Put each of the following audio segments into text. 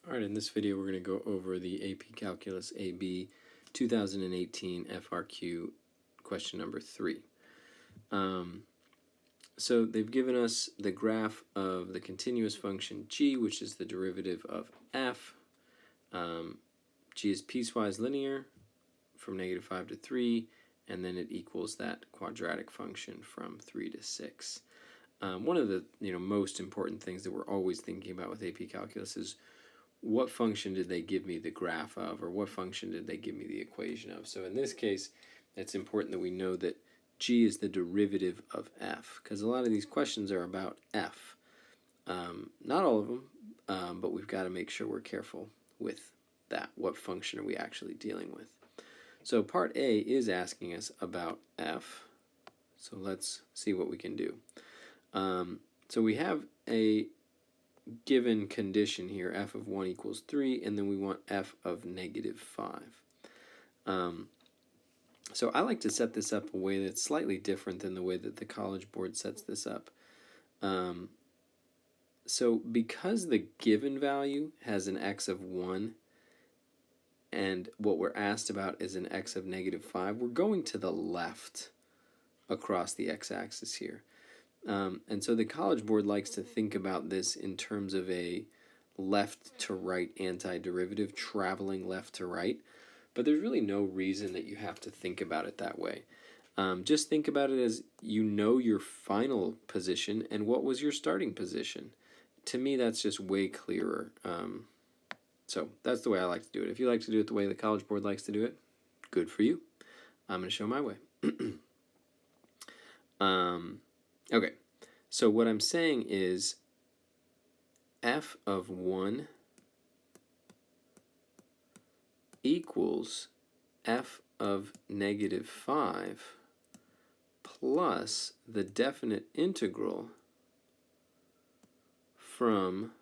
Alright, in this video we're going to go over the AP Calculus AB 2018 FRQ question number 3. So they've given us the graph of the continuous function g, which is the derivative of f. G is piecewise linear from -5 to 3, and then it equals that quadratic function from 3 to 6. One of the most important things that we're always thinking about with AP Calculus is what function did they give me the graph of, or what function did they give me the equation of. So in this case, it's important that we know that g is the derivative of f, because a lot of these questions are about f. Not all of them, but we've got to make sure we're careful with that. What function are we actually dealing with? So part A is asking us about f, so let's see what we can do. So we have a given condition here, f of 1 equals 3, and then we want f of -5. So I like to set this up a way that's slightly different than the way that the College Board sets this up. So because the given value has an x of 1, and what we're asked about is an x of -5, we're going to the left across the x-axis here. And so the College Board likes to think about this in terms of a left to right antiderivative, traveling left to right. But there's really no reason that you have to think about it that way. Just think about it as your final position and what was your starting position. To me, that's just way clearer. So that's the way I like to do it. If you like to do it the way the College Board likes to do it, good for you. I'm going to show my way. Okay, so what I'm saying is f of 1 equals f of -5 plus the definite integral from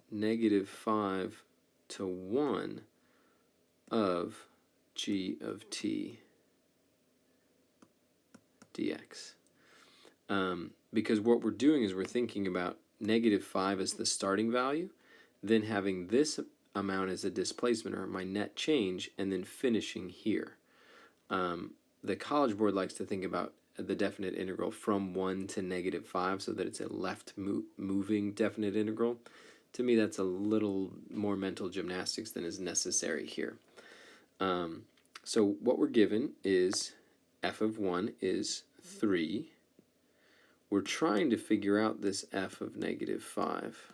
-5 to 1 of g of t dx. Because what we're doing is we're thinking about -5 as the starting value, then having this amount as a displacement, or my net change, and then finishing here. The College Board likes to think about the definite integral from 1 to -5 so that it's a left moving definite integral. To me, that's a little more mental gymnastics than is necessary here. So what we're given is f of 1 is 3. We're trying to figure out this f of -5.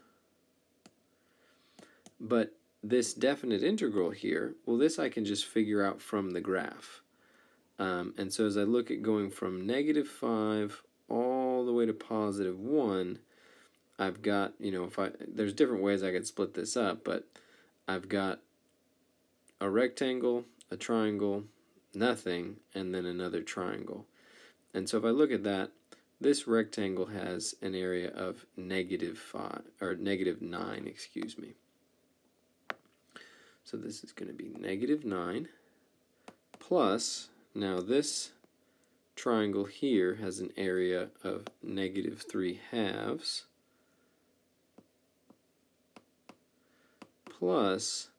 But this definite integral here, well, this I can just figure out from the graph. And so as I look at going from -5 all the way to +1, I've got, there's different ways I could split this up, but I've got a rectangle, a triangle, nothing, and then another triangle. And so if I look at that, this rectangle has an area of -5, or -9, excuse me. So this is going to be -9 plus, now this triangle here has an area of -3/2 plus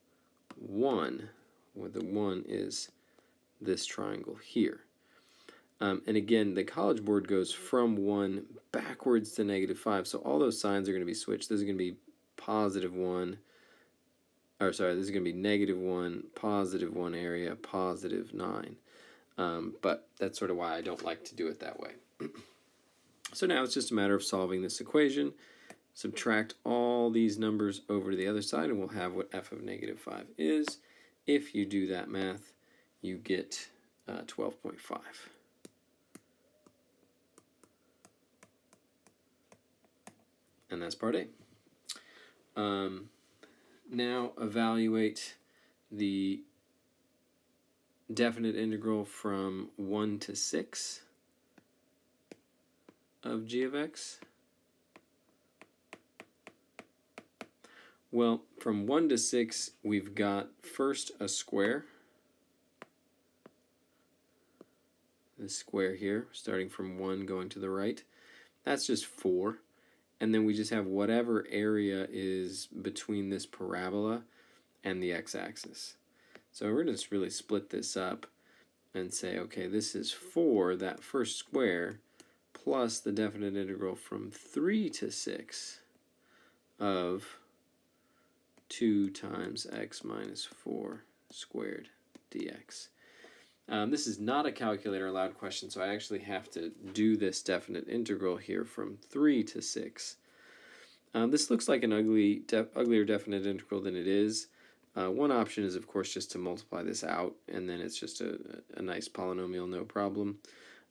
1, where the 1 is this triangle here. And again, the College Board goes from 1 backwards to -5, so all those signs are going to be switched. This is going to be +1, or sorry, this is going to be -1, +1 area, +9. But that's sort of why I don't like to do it that way. So now it's just a matter of solving this equation. Subtract all these numbers over to the other side, and we'll have what f of -5 is. If you do that math, you get 12.5. And that's part A. Now evaluate the definite integral from 1 to 6 of g of x. Well, from 1 to 6, we've got first a square. This square here, starting from 1 going to the right. That's just 4. and then we just have whatever area is between this parabola and the x-axis. So we're going to just really split this up and say, okay, this is 4, that first square, plus the definite integral from 3 to 6 of 2 times x minus 4 squared dx. This is not a calculator allowed question, so I actually have to do this definite integral here from 3 to 6. This looks like an uglier definite integral than it is. One option is, of course, just to multiply this out, and then it's just a nice polynomial, no problem.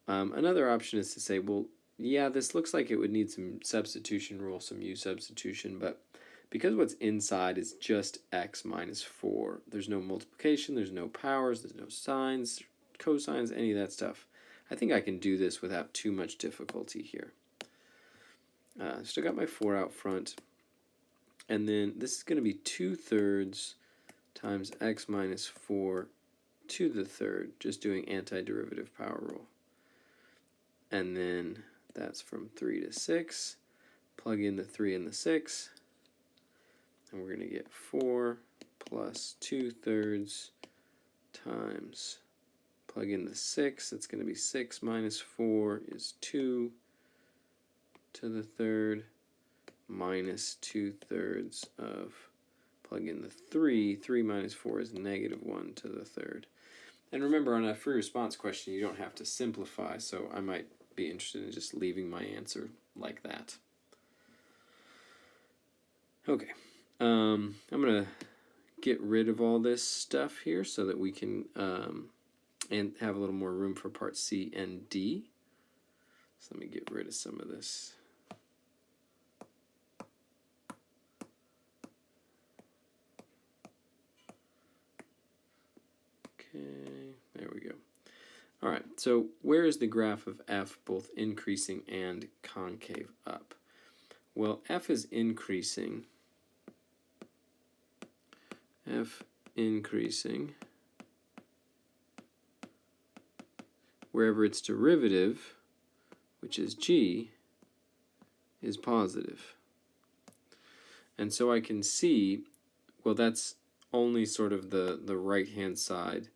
Another option is to say, well, yeah, this looks like it would need some substitution rule, some u substitution, but because what's inside is just x minus 4, there's no multiplication, there's no powers, there's no sines, cosines, any of that stuff. I think I can do this without too much difficulty here. Still got my 4 out front. And then this is going to be 2/3 times x minus 4 to the third, just doing antiderivative power rule. And then that's from 3 to 6. Plug in the 3 and the 6. And we're going to get 4 plus 2/3 times, plug in the 6, that's going to be 6 minus 4 is 2 to the third, minus 2/3 of, plug in the 3, 3 minus 4 is negative 1 to the third. And remember, on a free response question, you don't have to simplify, so I might be interested in just leaving my answer like that. Okay. I'm going to get rid of all this stuff here so that we can and have a little more room for part C and D. So let me get rid of some of this. Okay, there we go. All right, so where is the graph of f both increasing and concave up? Well, f is increasing. F increasing wherever its derivative, which is g, is positive. And so I can see, well, that's only sort of the right-hand side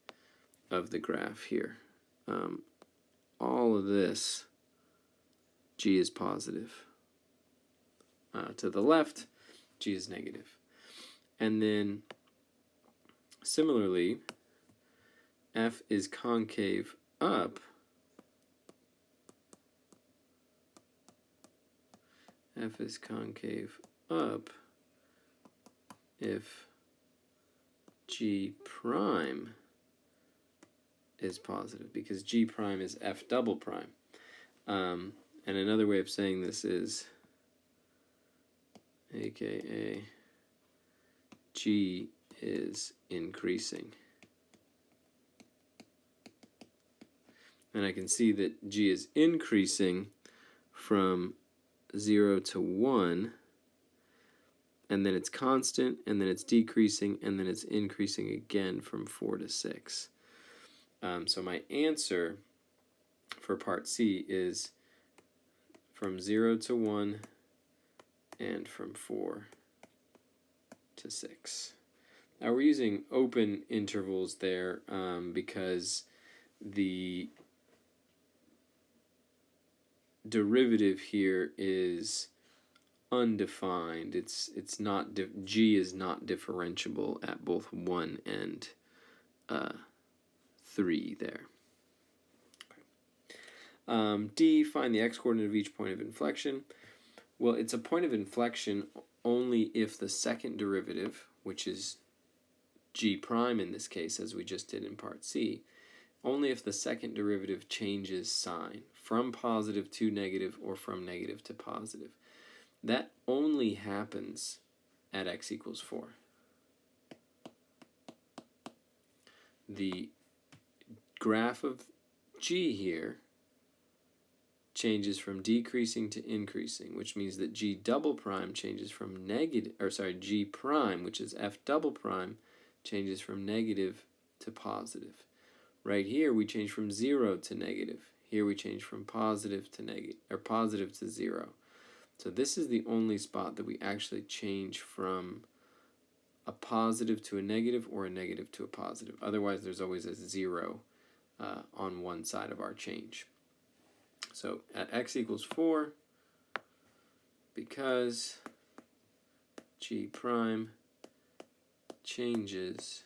of the graph here. All of this, g is positive. To the left, g is negative. And then similarly, f is concave up. F is concave up if g prime is positive, because g prime is f double prime. And another way of saying this is aka g is increasing. And I can see that g is increasing from 0 to 1, and then it's constant, and then it's decreasing, and then it's increasing again from 4 to 6. So my answer for part C is from 0 to 1 and from 4 to 6. Now we're using open intervals there because the derivative here is undefined. It's not g is not differentiable at both 1 and 3 there. Okay. D, find the x-coordinate of each point of inflection. Well, it's a point of inflection only if the second derivative, which is g prime in this case, as we just did in part C, only if the second derivative changes sign from positive to negative or from negative to positive. That only happens at x equals 4. The graph of g here changes from decreasing to increasing, which means that g double prime changes from negative, or sorry, g prime, which is f double prime, changes from negative to positive. Right here we change from 0 to negative. Here we change from positive to negative, or positive to 0. So this is the only spot that we actually change from a positive to a negative or a negative to a positive. Otherwise, there's always a 0 on one side of our change. So at x equals 4, because g prime changes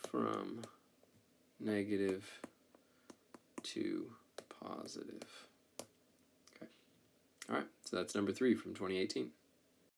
from negative to positive. Okay. All right, so that's number 3 from 2018.